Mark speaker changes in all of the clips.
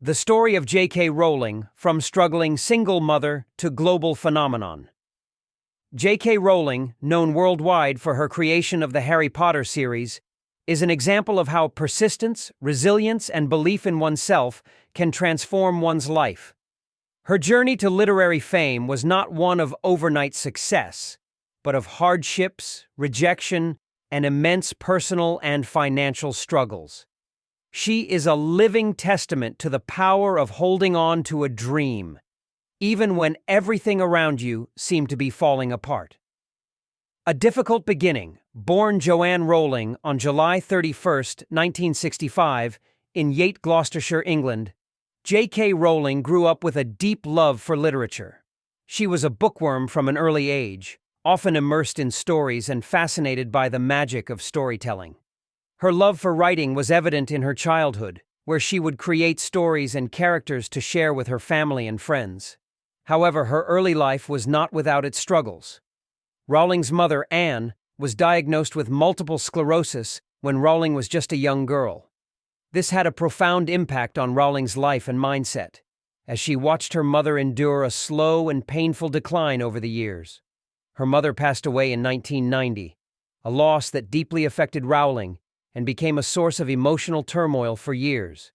Speaker 1: The story of J.K. Rowling, from struggling single mother to global phenomenon. J.K. Rowling, known worldwide for her creation of the Harry Potter series, is an example of how persistence, resilience, and belief in oneself can transform one's life. Her journey to literary fame was not one of overnight success, but of hardships, rejection, and immense personal and financial struggles. She is a living testament to the power of holding on to a dream, even when everything around you seemed to be falling apart. A difficult beginning. Born Joanne Rowling on July 31, 1965, in Yate, Gloucestershire, England, J.K. Rowling grew up with a deep love for literature. She was a bookworm from an early age, often immersed in stories and fascinated by the magic of storytelling. Her love for writing was evident in her childhood, where she would create stories and characters to share with her family and friends. However, her early life was not without its struggles. Rowling's mother, Anne, was diagnosed with multiple sclerosis when Rowling was just a young girl. This had a profound impact on Rowling's life and mindset, as she watched her mother endure a slow and painful decline over the years. Her mother passed away in 1990, a loss that deeply affected Rowling and became a source of emotional turmoil for years.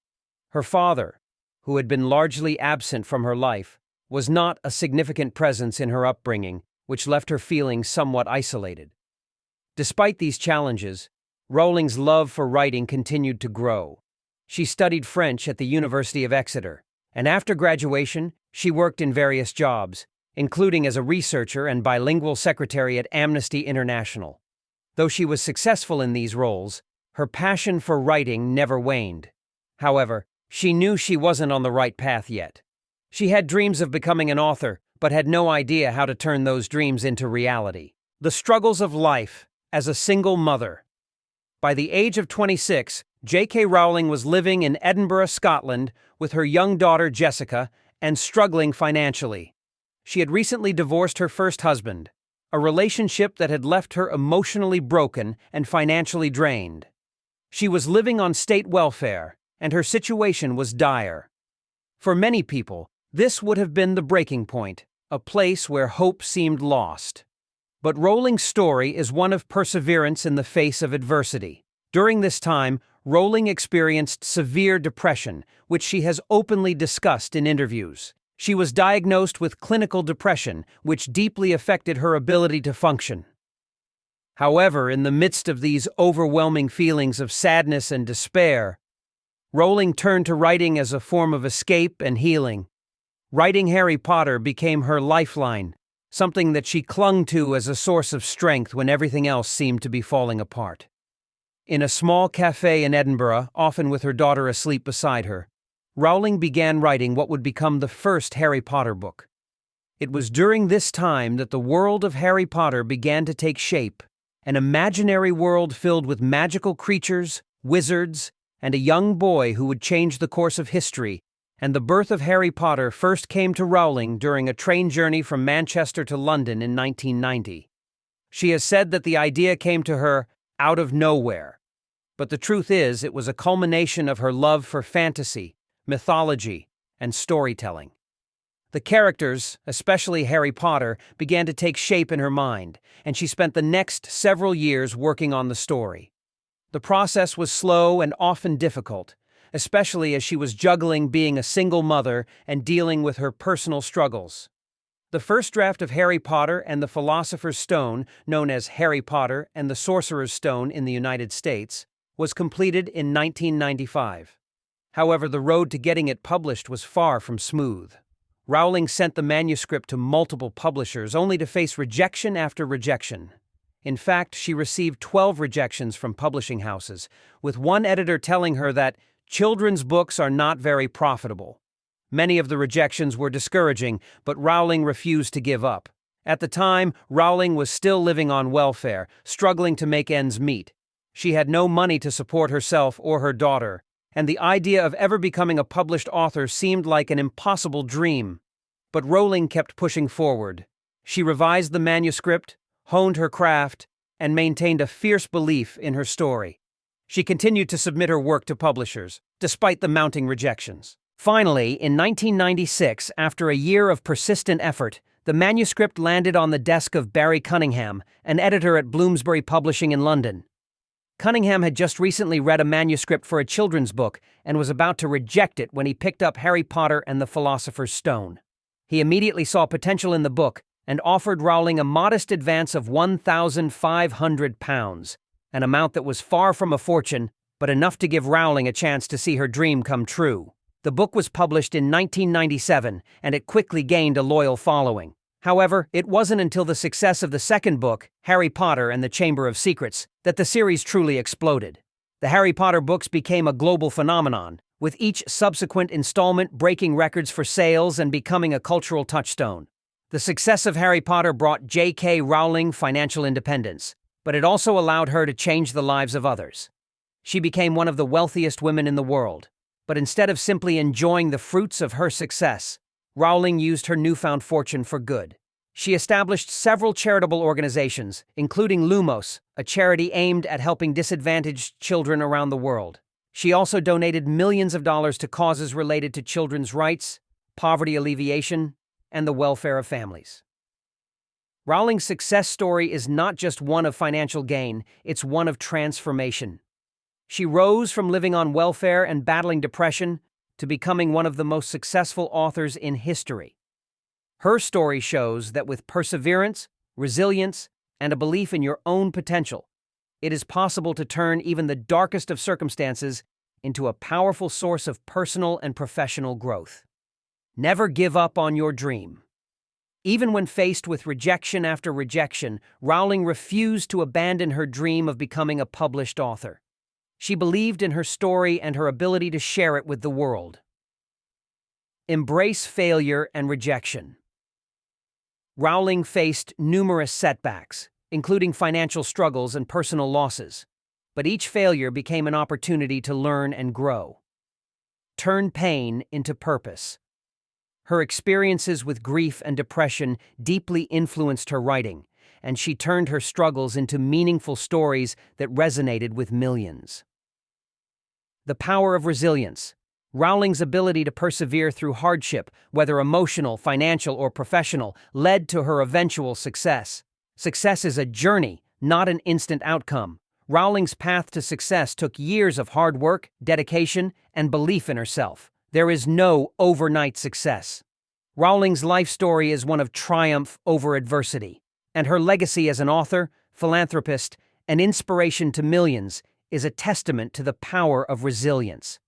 Speaker 1: Her father, who had been largely absent from her life, was not a significant presence in her upbringing, which left her feeling somewhat isolated. Despite these challenges, Rowling's love for writing continued to grow. She studied French at the University of Exeter, and after graduation, she worked in various jobs, including as a researcher and bilingual secretary at Amnesty International. Though she was successful in these roles, her passion for writing never waned. However, she knew she wasn't on the right path yet. She had dreams of becoming an author, but had no idea how to turn those dreams into reality. The struggles of life as a single mother. By the age of 26, J.K. Rowling was living in Edinburgh, Scotland, with her young daughter Jessica and struggling financially. She had recently divorced her first husband, a relationship that had left her emotionally broken and financially drained. She was living on state welfare, and her situation was dire. For many people, this would have been the breaking point, a place where hope seemed lost. But Rowling's story is one of perseverance in the face of adversity. During this time, Rowling experienced severe depression, which she has openly discussed in interviews. She was diagnosed with clinical depression, which deeply affected her ability to function. However, in the midst of these overwhelming feelings of sadness and despair, Rowling turned to writing as a form of escape and healing. Writing Harry Potter became her lifeline, something that she clung to as a source of strength when everything else seemed to be falling apart. In a small cafe in Edinburgh, often with her daughter asleep beside her, Rowling began writing what would become the first Harry Potter book. It was during this time that the world of Harry Potter began to take shape, an imaginary world filled with magical creatures, wizards, and a young boy who would change the course of history. And the birth of Harry Potter first came to Rowling during a train journey from Manchester to London in 1990. She has said that the idea came to her out of nowhere. But the truth is, it was a culmination of her love for fantasy, mythology, and storytelling. The characters, especially Harry Potter, began to take shape in her mind, and she spent the next several years working on the story. The process was slow and often difficult, especially as she was juggling being a single mother and dealing with her personal struggles. The first draft of Harry Potter and the Philosopher's Stone, known as Harry Potter and the Sorcerer's Stone in the United States, was completed in 1995. However, the road to getting it published was far from smooth. Rowling sent the manuscript to multiple publishers only to face rejection after rejection. In fact, she received 12 rejections from publishing houses, with one editor telling her that children's books are not very profitable. Many of the rejections were discouraging, but Rowling refused to give up. At the time, Rowling was still living on welfare, struggling to make ends meet. She had no money to support herself or her daughter, and the idea of ever becoming a published author seemed like an impossible dream. But Rowling kept pushing forward. She revised the manuscript, honed her craft, and maintained a fierce belief in her story. She continued to submit her work to publishers, despite the mounting rejections. Finally, in 1996, after a year of persistent effort, the manuscript landed on the desk of Barry Cunningham, an editor at Bloomsbury Publishing in London. Cunningham had just recently read a manuscript for a children's book and was about to reject it when he picked up Harry Potter and the Philosopher's Stone. He immediately saw potential in the book and offered Rowling a modest advance of £1,500, an amount that was far from a fortune, but enough to give Rowling a chance to see her dream come true. The book was published in 1997, and it quickly gained a loyal following. However, it wasn't until the success of the second book, Harry Potter and the Chamber of Secrets, that the series truly exploded. The Harry Potter books became a global phenomenon, with each subsequent installment breaking records for sales and becoming a cultural touchstone. The success of Harry Potter brought J.K. Rowling financial independence, but it also allowed her to change the lives of others. She became one of the wealthiest women in the world. But instead of simply enjoying the fruits of her success, Rowling used her newfound fortune for good. She established several charitable organizations, including Lumos, a charity aimed at helping disadvantaged children around the world. She also donated millions of dollars to causes related to children's rights, poverty alleviation, and the welfare of families. Rowling's success story is not just one of financial gain, it's one of transformation. She rose from living on welfare and battling depression to becoming one of the most successful authors in history. Her story shows that with perseverance, resilience, and a belief in your own potential, it is possible to turn even the darkest of circumstances into a powerful source of personal and professional growth. Never give up on your dream. Even when faced with rejection after rejection, Rowling refused to abandon her dream of becoming a published author. She believed in her story and her ability to share it with the world. Embrace failure and rejection. Rowling faced numerous setbacks, including financial struggles and personal losses, but each failure became an opportunity to learn and grow. Turn pain into purpose. Her experiences with grief and depression deeply influenced her writing, and she turned her struggles into meaningful stories that resonated with millions. The power of resilience. Rowling's ability to persevere through hardship, whether emotional, financial, or professional, led to her eventual success. Success is a journey, not an instant outcome. Rowling's path to success took years of hard work, dedication, and belief in herself. There is no overnight success. Rowling's life story is one of triumph over adversity, and her legacy as an author, philanthropist, and inspiration to millions is a testament to the power of resilience.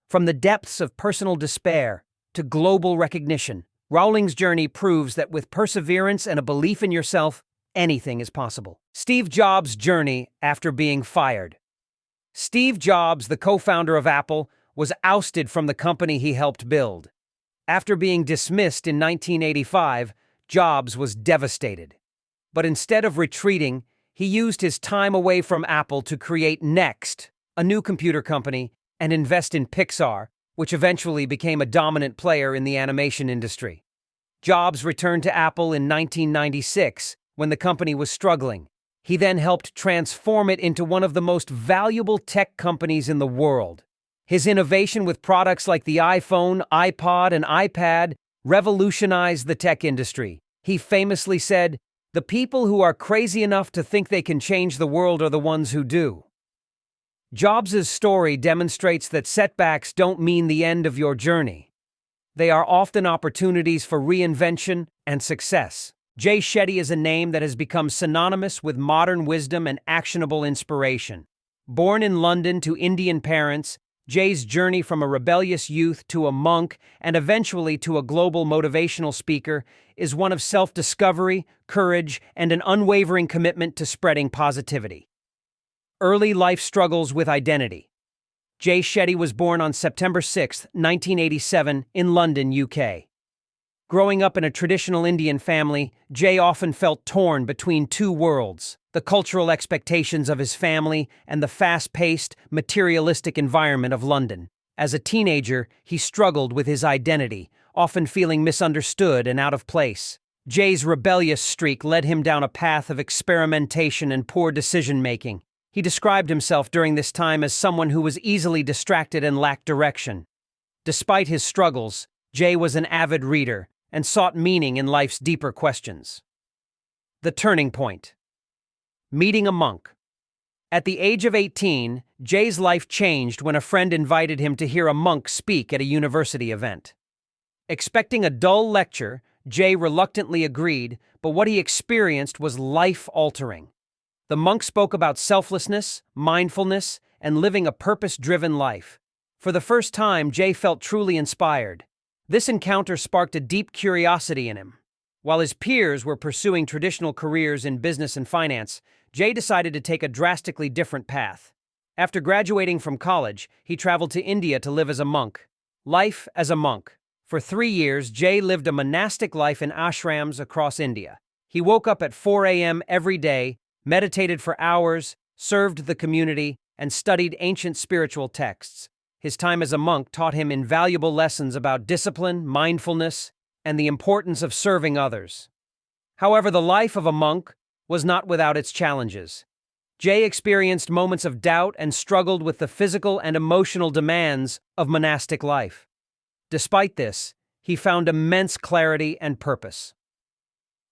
Speaker 1: From the depths of personal despair to global recognition, Rowling's journey proves that with perseverance and a belief in yourself, anything is possible. Steve Jobs' journey after being fired. Steve Jobs, the co-founder of Apple, was ousted from the company he helped build. After being dismissed in 1985, Jobs was devastated. But instead of retreating, he used his time away from Apple to create Next, a new computer company, and invest in Pixar, which eventually became a dominant player in the animation industry. Jobs returned to Apple in 1996 when the company was struggling. He then helped transform it into one of the most valuable tech companies in the world. His innovation with products like the iPhone, iPod, and iPad revolutionized the tech industry. He famously said, "The people who are crazy enough to think they can change the world are the ones who do." Jobs' story demonstrates that setbacks don't mean the end of your journey. They are often opportunities for reinvention and success. Jay Shetty is a name that has become synonymous with modern wisdom and actionable inspiration. Born in London to Indian parents, Jay's journey from a rebellious youth to a monk and eventually to a global motivational speaker is one of self-discovery, courage, and an unwavering commitment to spreading positivity. Early life struggles with identity. Jay Shetty was born on September 6, 1987, in London, UK. Growing up in a traditional Indian family, Jay often felt torn between two worlds, the cultural expectations of his family and the fast-paced, materialistic environment of London. As a teenager, he struggled with his identity, often feeling misunderstood and out of place. Jay's rebellious streak led him down a path of experimentation and poor decision-making. He described himself during this time as someone who was easily distracted and lacked direction. Despite his struggles, Jay was an avid reader and sought meaning in life's deeper questions. The turning point. Meeting a monk. At the age of 18, Jay's life changed when a friend invited him to hear a monk speak at a university event. Expecting a dull lecture, Jay reluctantly agreed, but what he experienced was life-altering. The monk spoke about selflessness, mindfulness, and living a purpose-driven life. For the first time, Jay felt truly inspired. This encounter sparked a deep curiosity in him. While his peers were pursuing traditional careers in business and finance, Jay decided to take a drastically different path. After graduating from college, he traveled to India to live as a monk. Life as a monk. For 3 years, Jay lived a monastic life in ashrams across India. He woke up at 4 a.m. every day, meditated for hours, served the community, and studied ancient spiritual texts. His time as a monk taught him invaluable lessons about discipline, mindfulness, and the importance of serving others. However, the life of a monk was not without its challenges. Jay experienced moments of doubt and struggled with the physical and emotional demands of monastic life. Despite this, he found immense clarity and purpose.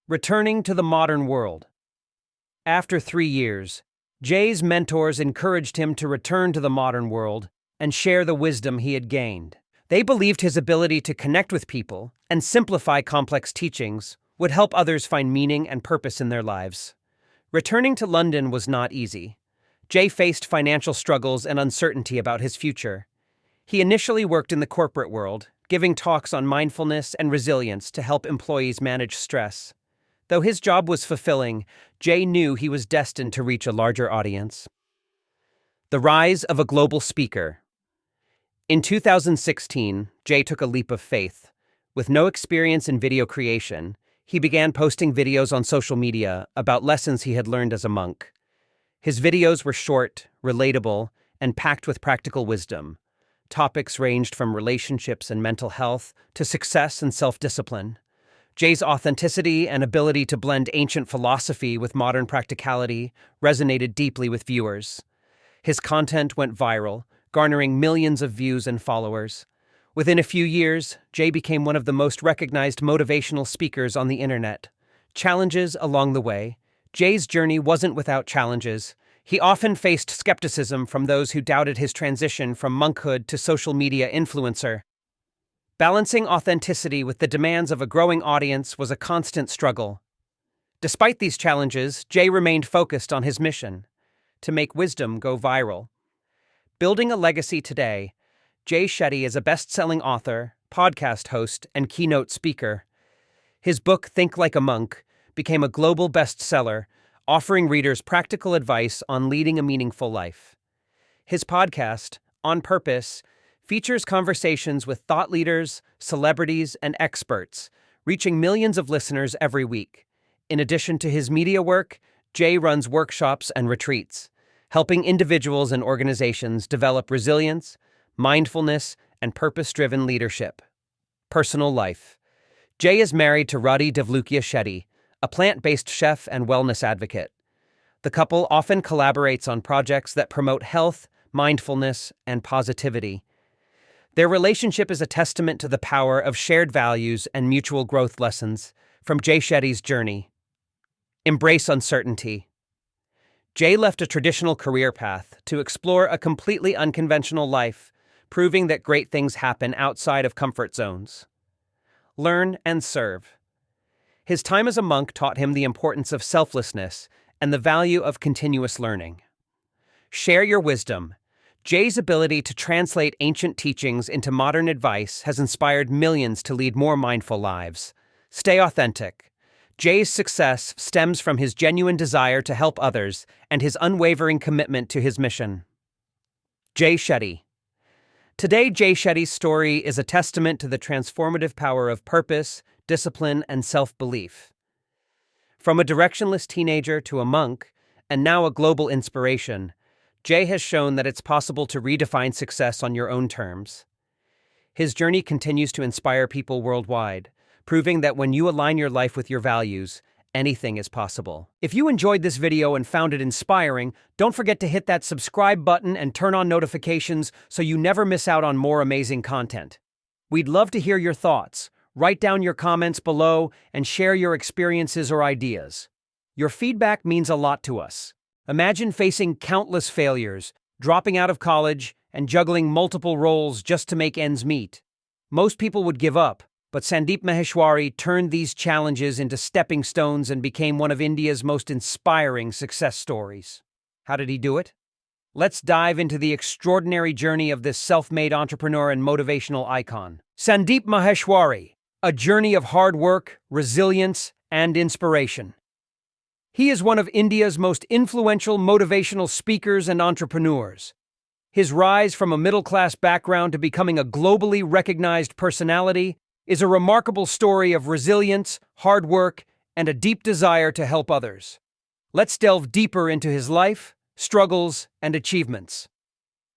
Speaker 1: Returning to the modern world. After 3 years, Jay's mentors encouraged him to return to the modern world and share the wisdom he had gained. They believed his ability to connect with people and simplify complex teachings would help others find meaning and purpose in their lives. Returning to London was not easy. Jay faced financial struggles and uncertainty about his future. He initially worked in the corporate world, giving talks on mindfulness and resilience to help employees manage stress. Though his job was fulfilling, Jay knew he was destined to reach a larger audience. The rise of a global speaker. In 2016, Jay took a leap of faith. With no experience in video creation, he began posting videos on social media about lessons he had learned as a monk. His videos were short, relatable, and packed with practical wisdom. Topics ranged from relationships and mental health to success and self-discipline. Jay's authenticity and ability to blend ancient philosophy with modern practicality resonated deeply with viewers. His content went viral, garnering millions of views and followers. Within a few years, Jay became one of the most recognized motivational speakers on the internet. Challenges along the way. Jay's journey wasn't without challenges. He often faced skepticism from those who doubted his transition from monkhood to social media influencer. Balancing authenticity with the demands of a growing audience was a constant struggle. Despite these challenges, Jay remained focused on his mission: to make wisdom go viral. Building a legacy today, Jay Shetty is a best-selling author, podcast host, and keynote speaker. His book, Think Like a Monk, became a global bestseller, offering readers practical advice on leading a meaningful life. His podcast, On Purpose, features conversations with thought leaders, celebrities, and experts, reaching millions of listeners every week. In addition to his media work, Jay runs workshops and retreats, helping individuals and organizations develop resilience, mindfulness, and purpose-driven leadership. Personal life. Jay is married to Radhi Devlukia Shetty, a plant-based chef and wellness advocate. The couple often collaborates on projects that promote health, mindfulness, and positivity. Their relationship is a testament to the power of shared values and mutual growth lessons from Jay Shetty's journey. Embrace uncertainty. Jay left a traditional career path to explore a completely unconventional life, proving that great things happen outside of comfort zones. Learn and serve. His time as a monk taught him the importance of selflessness and the value of continuous learning. Share your wisdom. Jay's ability to translate ancient teachings into modern advice has inspired millions to lead more mindful lives. Stay authentic. Jay's success stems from his genuine desire to help others and his unwavering commitment to his mission. Jay Shetty. Today, Jay Shetty's story is a testament to the transformative power of purpose, discipline, and self-belief. From a directionless teenager to a monk, and now a global inspiration, Jay has shown that it's possible to redefine success on your own terms. His journey continues to inspire people worldwide, proving that when you align your life with your values, anything is possible. If you enjoyed this video and found it inspiring, don't forget to hit that subscribe button and turn on notifications so you never miss out on more amazing content. We'd love to hear your thoughts. Write down your comments below and share your experiences or ideas. Your feedback means a lot to us. Imagine facing countless failures, dropping out of college, and juggling multiple roles just to make ends meet. Most people would give up, but Sandeep Maheshwari turned these challenges into stepping stones and became one of India's most inspiring success stories. How did he do it? Let's dive into the extraordinary journey of this self-made entrepreneur and motivational icon. Sandeep Maheshwari, a journey of hard work, resilience, and inspiration. He is one of India's most influential motivational speakers and entrepreneurs. His rise from a middle-class background to becoming a globally recognized personality is a remarkable story of resilience, hard work, and a deep desire to help others. Let's delve deeper into his life, struggles, and achievements.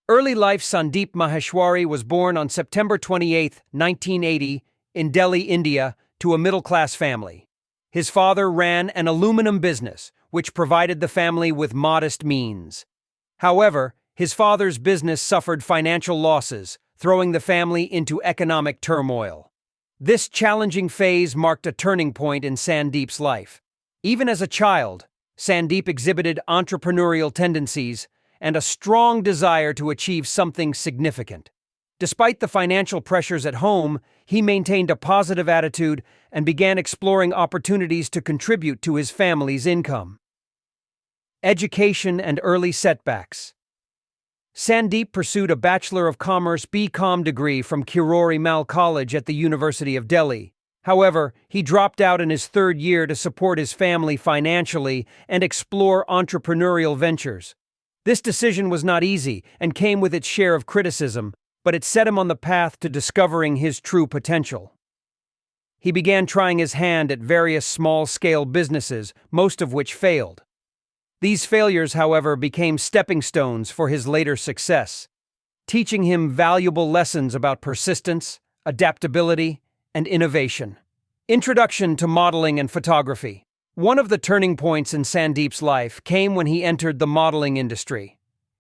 Speaker 1: Early life. Sandeep Maheshwari was born on September 28, 1980, in Delhi, India, to a middle-class family. His father ran an aluminum business, which provided the family with modest means. However, his father's business suffered financial losses, throwing the family into economic turmoil. This challenging phase marked a turning point in Sandeep's life. Even as a child, Sandeep exhibited entrepreneurial tendencies and a strong desire to achieve something significant. Despite the financial pressures at home, he maintained a positive attitude and began exploring opportunities to contribute to his family's income. Education and early setbacks. Sandeep pursued a Bachelor of Commerce (BCom) degree from Kirori Mal College at the University of Delhi. However, he dropped out in his third year to support his family financially and explore entrepreneurial ventures. This decision was not easy and came with its share of criticism, but it set him on the path to discovering his true potential. He began trying his hand at various small-scale businesses, most of which failed. These failures, however, became stepping stones for his later success, teaching him valuable lessons about persistence, adaptability, and innovation. Introduction to modeling and photography. One of the turning points in Sandeep's life came when he entered the modeling industry.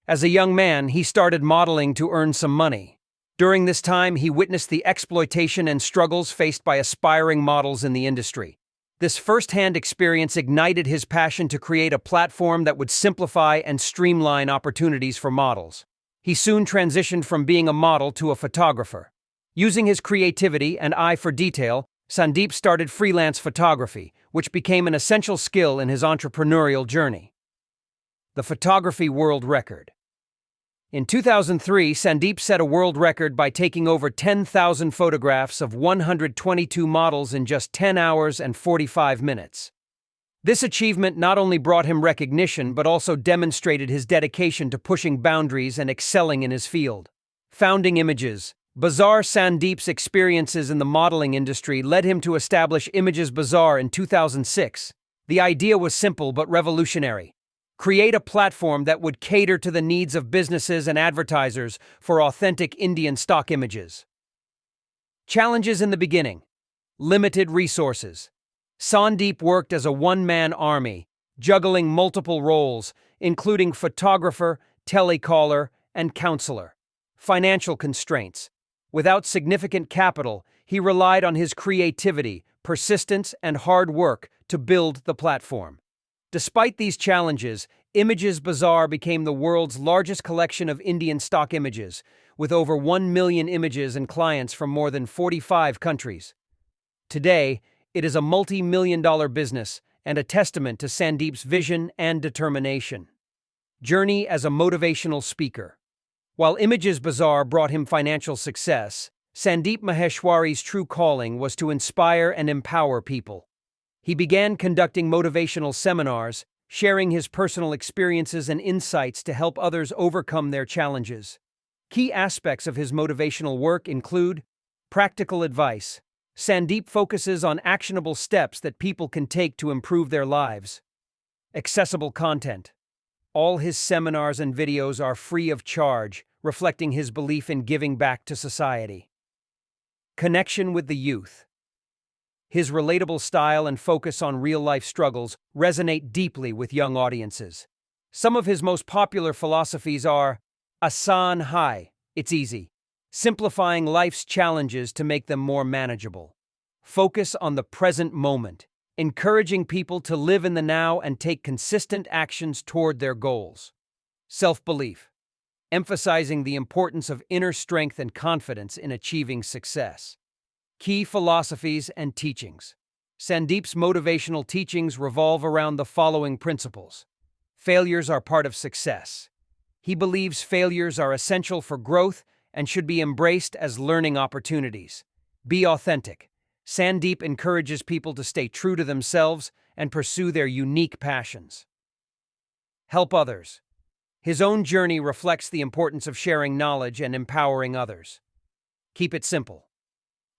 Speaker 1: As a young man, he started modeling to earn some money. During this time, he witnessed the exploitation and struggles faced by aspiring models in the industry. This first-hand experience ignited his passion to create a platform that would simplify and streamline opportunities for models. He soon transitioned from being a model to a photographer. Using his creativity and eye for detail, Sandeep started freelance photography, which became an essential skill in his entrepreneurial journey. The photography world record. In 2003, Sandeep set a world record by taking over 10,000 photographs of 122 models in just 10 hours and 45 minutes. This achievement not only brought him recognition but also demonstrated his dedication to pushing boundaries and excelling in his field. Founding Images. Bazaar. Sandeep's experiences in the modeling industry led him to establish Images Bazaar in 2006. The idea was simple but revolutionary. Create a platform that would cater to the needs of businesses and advertisers for authentic Indian stock images. Challenges in the beginning. Limited resources. Sandeep worked as a one-man army, juggling multiple roles, including photographer, telecaller, and counselor. Financial constraints. Without significant capital, he relied on his creativity, persistence, and hard work to build the platform. Despite these challenges, Images Bazaar became the world's largest collection of Indian stock images, with over 1 million images and clients from more than 45 countries. Today, it is a multi-million-dollar business and a testament to Sandeep's vision and determination. Journey as a motivational speaker. While Images Bazaar brought him financial success, Sandeep Maheshwari's true calling was to inspire and empower people. He began conducting motivational seminars, sharing his personal experiences and insights to help others overcome their challenges. Key aspects of his motivational work include practical advice. Sandeep focuses on actionable steps that people can take to improve their lives. Accessible content. All his seminars and videos are free of charge, reflecting his belief in giving back to society. Connection with the youth. His relatable style and focus on real-life struggles resonate deeply with young audiences. Some of his most popular philosophies are Asan Hai, it's easy; simplifying life's challenges to make them more manageable. Focus on the present moment, encouraging people to live in the now and take consistent actions toward their goals. Self-belief, emphasizing the importance of inner strength and confidence in achieving success. Key philosophies and teachings. Sandeep's motivational teachings revolve around the following principles. Failures are part of success. He believes failures are essential for growth and should be embraced as learning opportunities. Be authentic. Sandeep encourages people to stay true to themselves and pursue their unique passions. Help others. His own journey reflects the importance of sharing knowledge and empowering others. Keep it simple.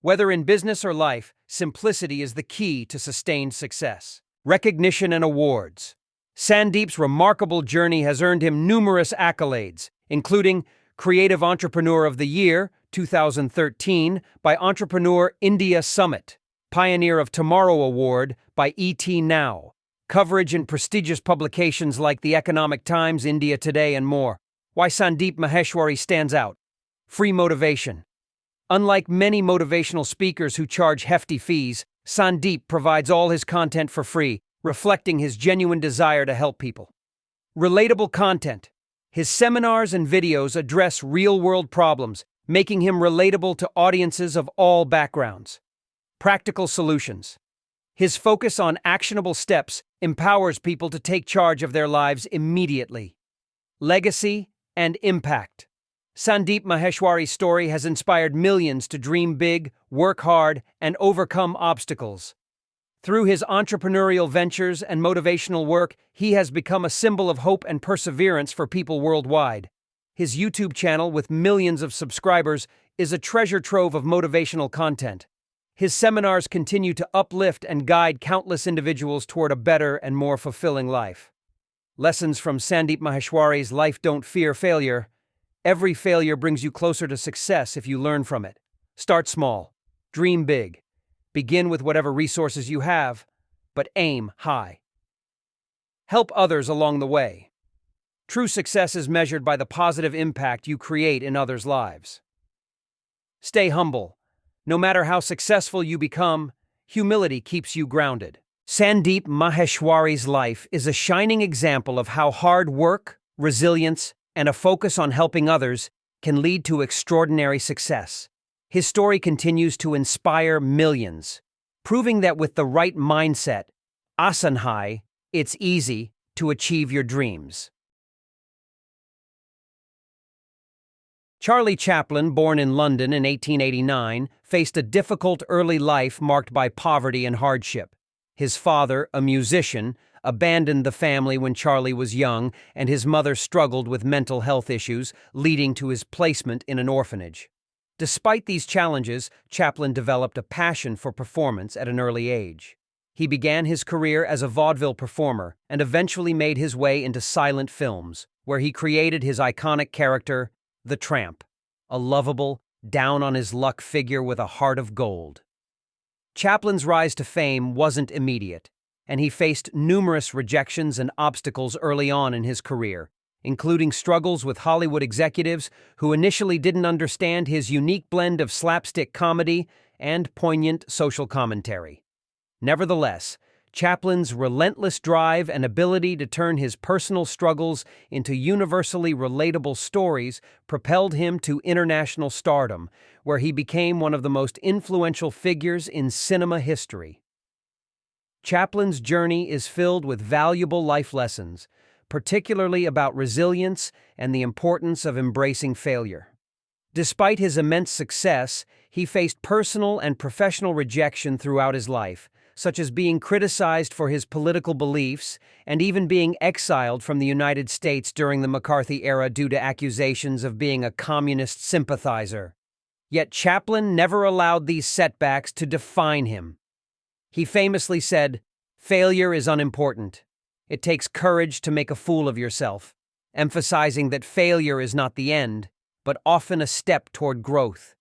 Speaker 1: Whether in business or life, simplicity is the key to sustained success. Recognition and awards. Sandeep's remarkable journey has earned him numerous accolades, including Creative Entrepreneur of the Year, 2013, by Entrepreneur India Summit, Pioneer of Tomorrow Award by ET Now, coverage in prestigious publications like The Economic Times, India Today, and more. Why Sandeep Maheshwari stands out. Free motivation. Unlike many motivational speakers who charge hefty fees, Sandeep provides all his content for free, reflecting his genuine desire to help people. Relatable content. His seminars and videos address real-world problems, making him relatable to audiences of all backgrounds. Practical solutions. His focus on actionable steps empowers people to take charge of their lives immediately. Legacy and impact. Sandeep Maheshwari's story has inspired millions to dream big, work hard, and overcome obstacles. Through his entrepreneurial ventures and motivational work, he has become a symbol of hope and perseverance for people worldwide. His YouTube channel, with millions of subscribers, is a treasure trove of motivational content. His seminars continue to uplift and guide countless individuals toward a better and more fulfilling life. Lessons from Sandeep Maheshwari's Life. Don't fear failure. Every failure brings you closer to success if you learn from it. Start small. Dream big. Begin with whatever resources you have, but aim high. Help others along the way. True success is measured by the positive impact you create in others' lives. Stay humble. No matter how successful you become, humility keeps you grounded. Sandeep Maheshwari's life is a shining example of how hard work, resilience, and a focus on helping others can lead to extraordinary success. His story continues to inspire millions, proving that with the right mindset, asanhai, it's easy to achieve your dreams. Charlie Chaplin, born in London in 1889, faced a difficult early life marked by poverty and hardship. His father, a musician, abandoned the family when Charlie was young, and his mother struggled with mental health issues, leading to his placement in an orphanage. Despite these challenges, Chaplin developed a passion for performance at an early age. He began his career as a vaudeville performer and eventually made his way into silent films, where he created his iconic character, the Tramp, a lovable, down-on-his-luck figure with a heart of gold. Chaplin's rise to fame wasn't immediate, and he faced numerous rejections and obstacles early on in his career, including struggles with Hollywood executives who initially didn't understand his unique blend of slapstick comedy and poignant social commentary. Nevertheless, Chaplin's relentless drive and ability to turn his personal struggles into universally relatable stories propelled him to international stardom, where he became one of the most influential figures in cinema history. Chaplin's journey is filled with valuable life lessons, particularly about resilience and the importance of embracing failure. Despite his immense success, he faced personal and professional rejection throughout his life, such as being criticized for his political beliefs and even being exiled from the United States during the McCarthy era due to accusations of being a communist sympathizer. Yet Chaplin never allowed these setbacks to define him. He famously said, "Failure is unimportant. It takes courage to make a fool of yourself," emphasizing that failure is not the end, but often a step toward growth.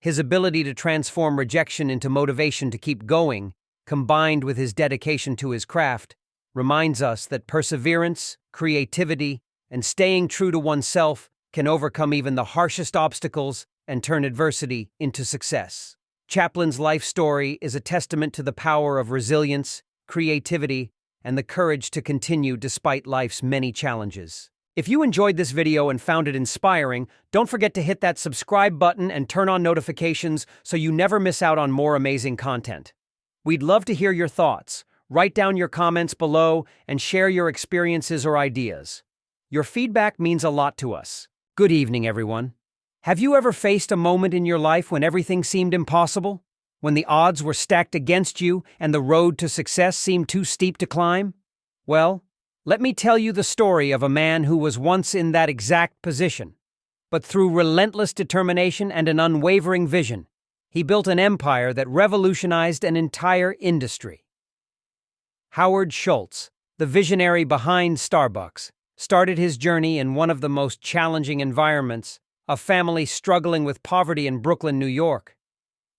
Speaker 1: His ability to transform rejection into motivation to keep going, combined with his dedication to his craft, reminds us that perseverance, creativity, and staying true to oneself can overcome even the harshest obstacles and turn adversity into success. Chaplin's life story is a testament to the power of resilience, creativity, and the courage to continue despite life's many challenges. If you enjoyed this video and found it inspiring, don't forget to hit that subscribe button and turn on notifications so you never miss out on more amazing content. We'd love to hear your thoughts. Write down your comments below and share your experiences or ideas. Your feedback means a lot to us. Good evening, everyone. Have you ever faced a moment in your life when everything seemed impossible? When the odds were stacked against you and the road to success seemed too steep to climb? Well, let me tell you the story of a man who was once in that exact position. But through relentless determination and an unwavering vision, he built an empire that revolutionized an entire industry. Howard Schultz, the visionary behind Starbucks, started his journey in one of the most challenging environments, a family struggling with poverty in Brooklyn, New York.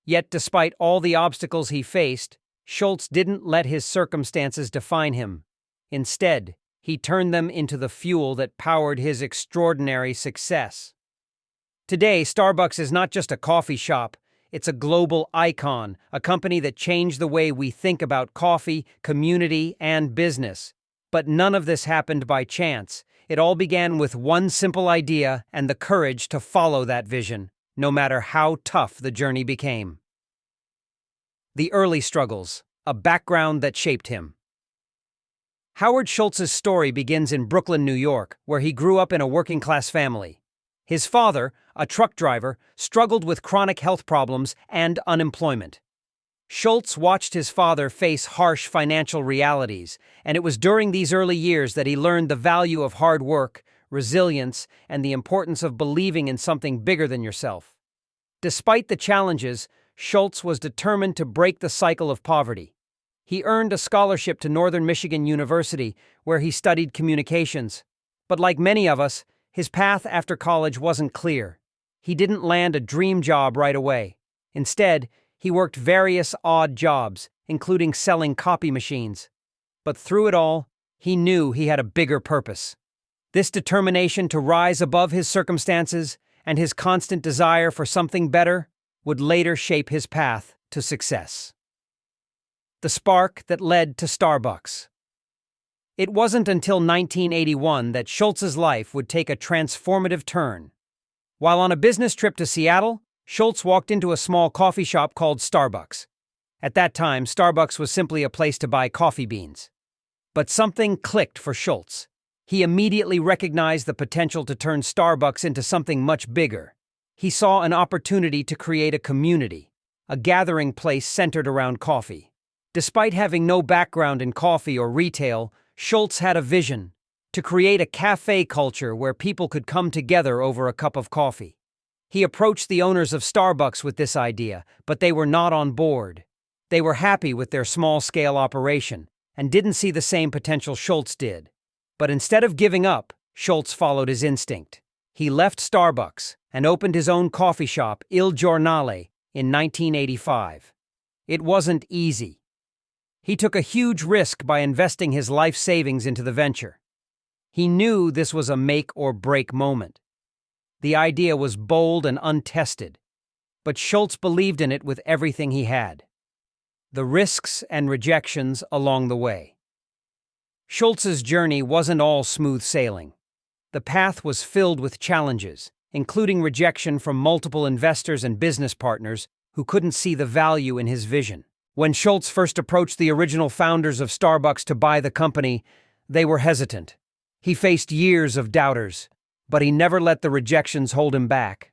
Speaker 1: Yet despite all the obstacles he faced, Schultz didn't let his circumstances define him. Instead, he turned them into the fuel that powered his extraordinary success. Today, Starbucks is not just a coffee shop, it's a global icon, a company that changed the way we think about coffee, community, and business. But none of this happened by chance. It all began with one simple idea and the courage to follow that vision, no matter how tough the journey became. The early struggles, a background that shaped him. Howard Schultz's story begins in Brooklyn, New York, where he grew up in a working-class family. His father, a truck driver, struggled with chronic health problems and unemployment. Schultz watched his father face harsh financial realities, and it was during these early years that he learned the value of hard work, resilience, and the importance of believing in something bigger than yourself. Despite the challenges, Schultz was determined to break the cycle of poverty. He earned a scholarship to Northern Michigan University, where he studied communications. But like many of us, his path after college wasn't clear. He didn't land a dream job right away. Instead, he worked various odd jobs, including selling copy machines. But through it all, he knew he had a bigger purpose. This determination to rise above his circumstances and his constant desire for something better would later shape his path to success. The spark that led to Starbucks. It wasn't until 1981 that Schultz's life would take a transformative turn. While on a business trip to Seattle, Schultz walked into a small coffee shop called Starbucks. At that time, Starbucks was simply a place to buy coffee beans. But something clicked for Schultz. He immediately recognized the potential to turn Starbucks into something much bigger. He saw an opportunity to create a community, a gathering place centered around coffee. Despite having no background in coffee or retail, Schultz had a vision: to create a cafe culture where people could come together over a cup of coffee. He approached the owners of Starbucks with this idea, but they were not on board. They were happy with their small-scale operation and didn't see the same potential Schultz did. But instead of giving up, Schultz followed his instinct. He left Starbucks and opened his own coffee shop, Il Giornale, in 1985. It wasn't easy. He took a huge risk by investing his life savings into the venture. He knew this was a make-or-break moment. The idea was bold and untested, but Schultz believed in it with everything he had. The risks and rejections along the way. Schultz's journey wasn't all smooth sailing. The path was filled with challenges, including rejection from multiple investors and business partners who couldn't see the value in his vision. When Schultz first approached the original founders of Starbucks to buy the company, they were hesitant. He faced years of doubters, but he never let the rejections hold him back.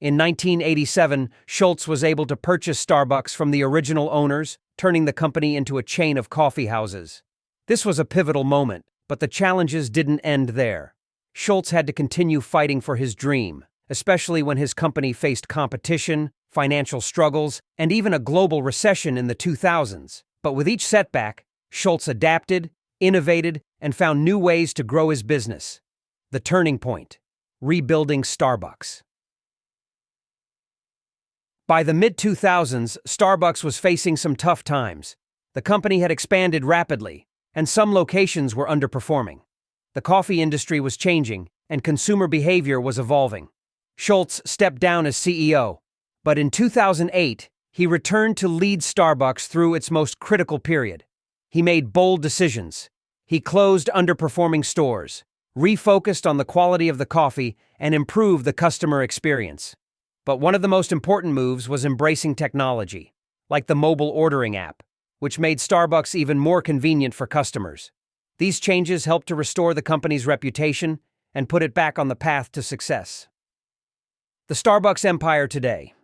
Speaker 1: In 1987, Schultz was able to purchase Starbucks from the original owners, turning the company into a chain of coffee houses. This was a pivotal moment, but the challenges didn't end there. Schultz had to continue fighting for his dream, especially when his company faced competition, financial struggles, and even a global recession in the 2000s. But with each setback, Schultz adapted, innovated, and found new ways to grow his business. The turning point: rebuilding Starbucks. By the mid-2000s, Starbucks was facing some tough times. The company had expanded rapidly, and some locations were underperforming. The coffee industry was changing, and consumer behavior was evolving. Schultz stepped down as CEO, but in 2008, he returned to lead Starbucks through its most critical period. He made bold decisions. He closed underperforming stores, refocused on the quality of the coffee, and improved the customer experience. But one of the most important moves was embracing technology, like the mobile ordering app, which made Starbucks even more convenient for customers. These changes helped to restore the company's reputation and put it back on the path to success. The Starbucks empire today.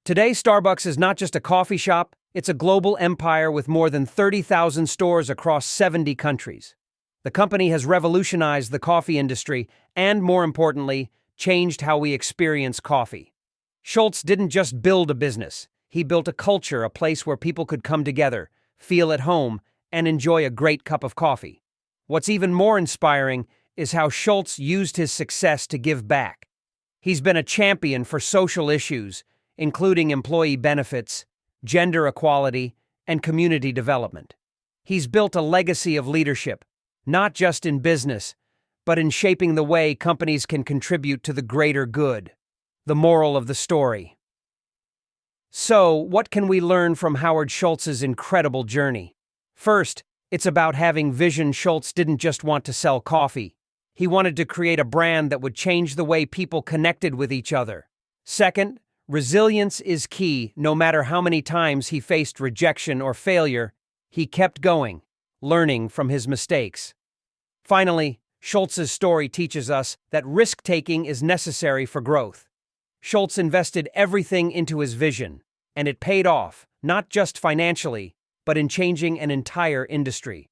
Speaker 1: Today, Starbucks is not just a coffee shop, it's a global empire with more than 30,000 stores across 70 countries. The company has revolutionized the coffee industry and, more importantly, changed how we experience coffee. Schultz didn't just build a business, he built a culture, a place where people could come together, feel at home, and enjoy a great cup of coffee. What's even more inspiring is how Schultz used his success to give back. He's been a champion for social issues, including employee benefits, gender equality, and community development. He's built a legacy of leadership, not just in business, but in shaping the way companies can contribute to the greater good. The moral of the story. So, what can we learn from Howard Schultz's incredible journey? First, it's about having vision. Schultz didn't just want to sell coffee. He wanted to create a brand that would change the way people connected with each other. Second, resilience is key. No matter how many times he faced rejection or failure, he kept going, learning from his mistakes. Finally, Schultz's story teaches us that risk-taking is necessary for growth. Schultz invested everything into his vision, and it paid off, not just financially, but in changing an entire industry.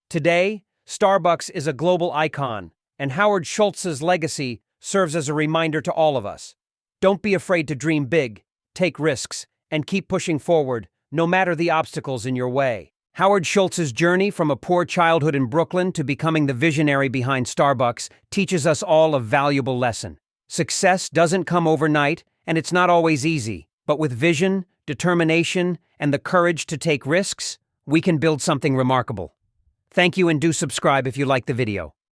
Speaker 1: Today, Starbucks is a global icon, and Howard Schultz's legacy serves as a reminder to all of us. Don't be afraid to dream big, take risks, and keep pushing forward, no matter the obstacles in your way. Howard Schultz's journey from a poor childhood in Brooklyn to becoming the visionary behind Starbucks teaches us all a valuable lesson. Success doesn't come overnight, and it's not always easy, but with vision, determination, and the courage to take risks, we can build something remarkable. Thank you, and do subscribe if you like the video.